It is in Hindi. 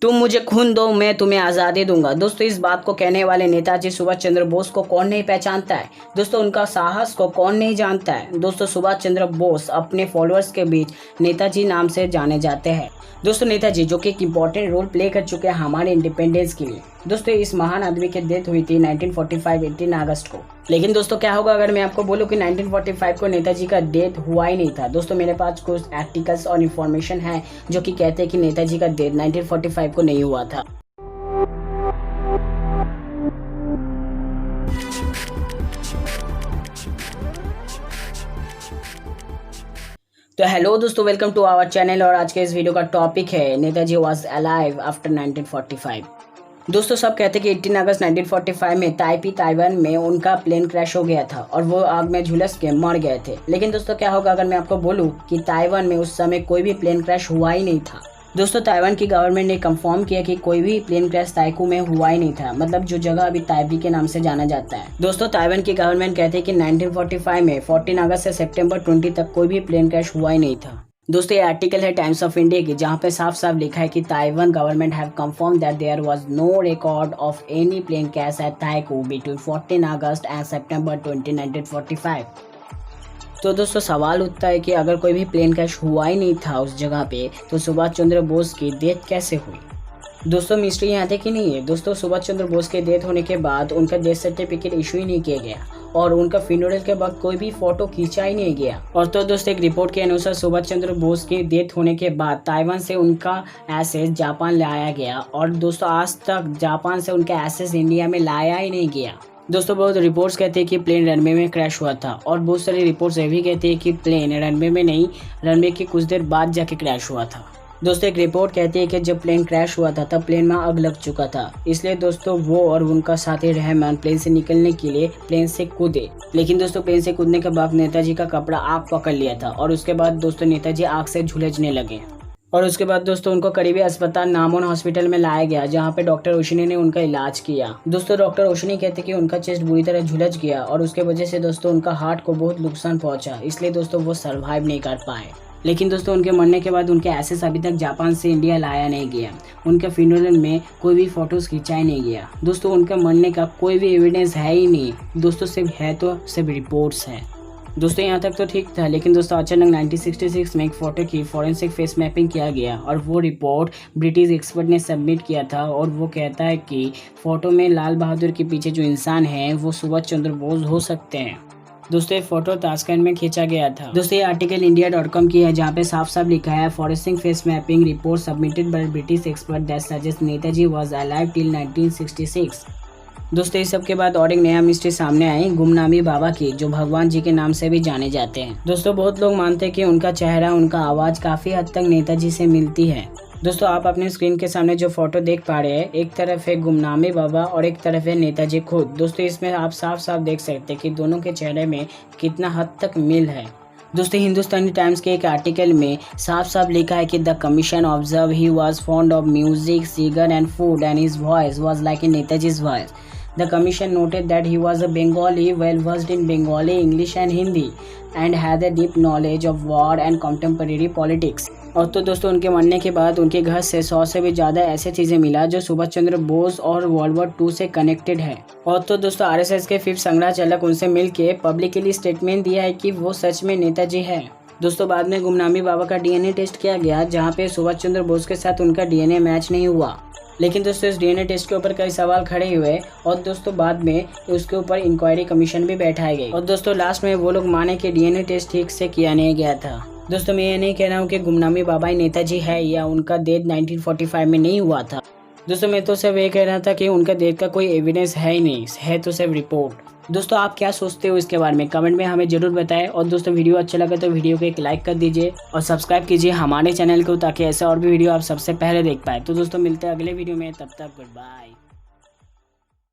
तुम मुझे खून दो, मैं तुम्हें आज़ादी दूंगा। दोस्तों, इस बात को कहने वाले नेताजी सुभाष चंद्र बोस को कौन नहीं पहचानता है। दोस्तों, उनका साहस को कौन नहीं जानता है। दोस्तों, सुभाष चंद्र बोस अपने फॉलोअर्स के बीच नेताजी नाम से जाने जाते हैं। दोस्तों, नेताजी जो कि एक इंपॉर्टेंट रोल प्ले कर चुके हैं हमारे इंडिपेंडेंस के लिए। दोस्तों, इस महान आदमी की डेथ हुई थी 1945 18 अगस्त को। लेकिन दोस्तों, क्या होगा अगर मैं आपको बोलूं कि 1945 को नेताजी का डेथ हुआ ही नहीं था। दोस्तों, मेरे पास कुछ आर्टिकल्स और इन्फॉर्मेशन है जो कि कहते हैं कि नेताजी का डेथ 1945 को नहीं हुआ था। तो हेलो दोस्तों, वेलकम टू आवर चैनल। और आज के इस वीडियो का टॉपिक है नेताजी वाज अलाइव आफ्टर 1945। दोस्तों, सब कहते हैं कि 18 अगस्त 1945 में ताइवान में उनका प्लेन क्रैश हो गया था और वो आग में झुलस के मर गए थे। लेकिन दोस्तों, क्या होगा अगर मैं आपको बोलूं कि ताइवान में उस समय कोई भी प्लेन क्रैश हुआ ही नहीं था। दोस्तों, ताइवान की गवर्नमेंट ने कंफर्म किया कि कोई भी प्लेन क्रैश ताइकू में हुआ ही नहीं था, मतलब जो जगह अभी ताइपी के नाम से जाना जाता है। दोस्तों, ताइवान की गवर्नमेंट कहते हैं कि 1945 में 14 अगस्त से सितंबर 20 तक कोई भी प्लेन क्रैश हुआ ही नहीं था। दोस्तों, ये आर्टिकल है टाइम्स ऑफ इंडिया की, जहां पे साफ साफ लिखा है कि Taiwan government have confirm that there was no record of any plane crash at Taihoku between 14 August and September 20, 1945। तो दोस्तों, सवाल उठता है कि अगर कोई भी प्लेन क्रैश हुआ ही नहीं था उस जगह पे, तो सुभाष चंद्र बोस की डेथ कैसे हुई। दोस्तों, मिस्ट्री यहाँ तक ही नहीं है। दोस्तों, सुभाष चंद्र बोस के डेथ होने के बाद उनका डेथ सर्टिफिकेट इशू ही नहीं किया गया और उनका फ्यूनरल के बाद कोई भी फोटो खींचा ही नहीं गया। और तो दोस्तों, एक रिपोर्ट के अनुसार सुभाष चंद्र बोस की डेथ होने के बाद ताइवान से उनका एसेस जापान लाया गया और दोस्तों, आज तक जापान से उनका एसेस इंडिया में लाया ही नहीं गया। दोस्तों, बहुत रिपोर्ट्स कहते हैं कि प्लेन रनवे में क्रैश हुआ था और बहुत सारी रिपोर्ट्स ये भी कहते हैं कि प्लेन रनवे में नहीं, रनवे के कुछ देर बाद जाके क्रैश हुआ था। दोस्तों, एक रिपोर्ट कहती है कि जब प्लेन क्रैश हुआ था तब प्लेन में आग लग चुका था, इसलिए दोस्तों वो और उनका साथी रहमान प्लेन से निकलने के लिए प्लेन से कूदे। लेकिन दोस्तों, प्लेन से कूदने के बाद नेताजी का कपड़ा आग पकड़ लिया था और उसके बाद दोस्तों नेताजी आग से झुलसने लगे। और उसके बाद दोस्तों उनको करीबी अस्पताल नामोन हॉस्पिटल में लाया गया, जहां पे डॉक्टर ओशनी ने उनका इलाज किया। दोस्तों, डॉक्टर ओशनी कहते कि उनका चेस्ट बुरी तरह झुलस गया और उसके वजह से दोस्तों उनका हार्ट को बहुत नुकसान पहुंचा, इसलिए दोस्तों वो सर्वाइव नहीं कर पाए। लेकिन दोस्तों, उनके मरने के बाद उनके एसेस अभी तक जापान से इंडिया लाया नहीं गया। उनके फ्यूनरल में कोई भी फोटोज खिंचाया नहीं गया। दोस्तों, उनके मरने का कोई भी एविडेंस है ही नहीं। दोस्तों, सिर्फ है तो सिर्फ रिपोर्ट्स है। दोस्तों, यहाँ तक तो ठीक था, लेकिन दोस्तों अचानक 1966 में एक फोटो की फॉरेंसिक फेस मैपिंग किया गया और वो रिपोर्ट ब्रिटिश एक्सपर्ट ने सबमिट किया था और वो कहता है कि फोटो में लाल बहादुर के पीछे जो इंसान है वो सुभाष चंद्र बोस हो सकते हैं। दोस्तों, ये फोटो ताशकंद में खींचा गया था। दोस्तों, ये आर्टिकल india.com की है, जहाँ पे साफ साफ लिखा है forensic face mapping report submitted by British expert that suggest Netaji was alive till 1966। दोस्तों, इस सब के बाद और एक नया मिस्ट्री सामने आई गुमनामी बाबा की, जो भगवान जी के नाम से भी जाने जाते हैं। दोस्तों, बहुत लोग मानते हैं कि उनका चेहरा, उनका आवाज काफी हद तक नेताजी से मिलती है। दोस्तों, आप अपने स्क्रीन के सामने जो फोटो देख पा रहे हैं, एक तरफ है गुमनामी बाबा और एक तरफ है नेताजी खुद। दोस्तों, इसमें आप साफ साफ देख सकते हैं कि दोनों के चेहरे में कितना हद तक मिल है। दोस्तों, हिंदुस्तानी टाइम्स के एक आर्टिकल में साफ साफ लिखा है कि the commission observe he was fond of music, cigar and food and his voice was like in Netaji's voice. The commission noted that he was a Bengali, well versed in Bengali, English and Hindi, and had a deep knowledge of war and contemporary politics. और तो दोस्तों, उनके मरने के बाद उनके घर से 100 से भी ज़्यादा ऐसे चीज़ें मिला जो सुभाष चंद्र बोस और वर्ल्ड वॉर 2 से कनेक्टेड है। और तो दोस्तों, आरएसएस के 5th संग्रहाचालक उनसे मिलके पब्लिकली स्टेटमेंट दिया है कि वो सच में नेताजी है। दोस्तों, बाद में गुमनामी बाबा का डीएनए टेस्ट किया गया, जहाँ पे सुभाष चंद्र बोस के साथ उनका डीएनए मैच नहीं हुआ। लेकिन दोस्तों, इस डीएनए टेस्ट के ऊपर कई सवाल खड़े हुए और दोस्तों बाद में उसके ऊपर इंक्वायरी कमीशन भी बैठाई गई। और दोस्तों, लास्ट में वो लोग माने कि डीएनए टेस्ट ठीक से किया नहीं गया था। दोस्तों, मैं ये नहीं कह रहा हूँ कि गुमनामी बाबा ही नेताजी है या उनका डेथ 1945 में नहीं हुआ था। दोस्तों, मैं तो सिर्फ ये कह रहा था कि उनका डेथ का कोई एविडेंस है ही नहीं, है तो सिर्फ रिपोर्ट। दोस्तों, आप क्या सोचते हो इसके बारे में कमेंट में हमें जरूर बताएं। और दोस्तों, वीडियो अच्छा लगा तो वीडियो को एक लाइक कर दीजिए और सब्सक्राइब कीजिए हमारे चैनल को, ताकि ऐसे और भी वीडियो आप सबसे पहले देख पाए। तो दोस्तों, मिलते हैं अगले वीडियो में, तब तक गुड बाय।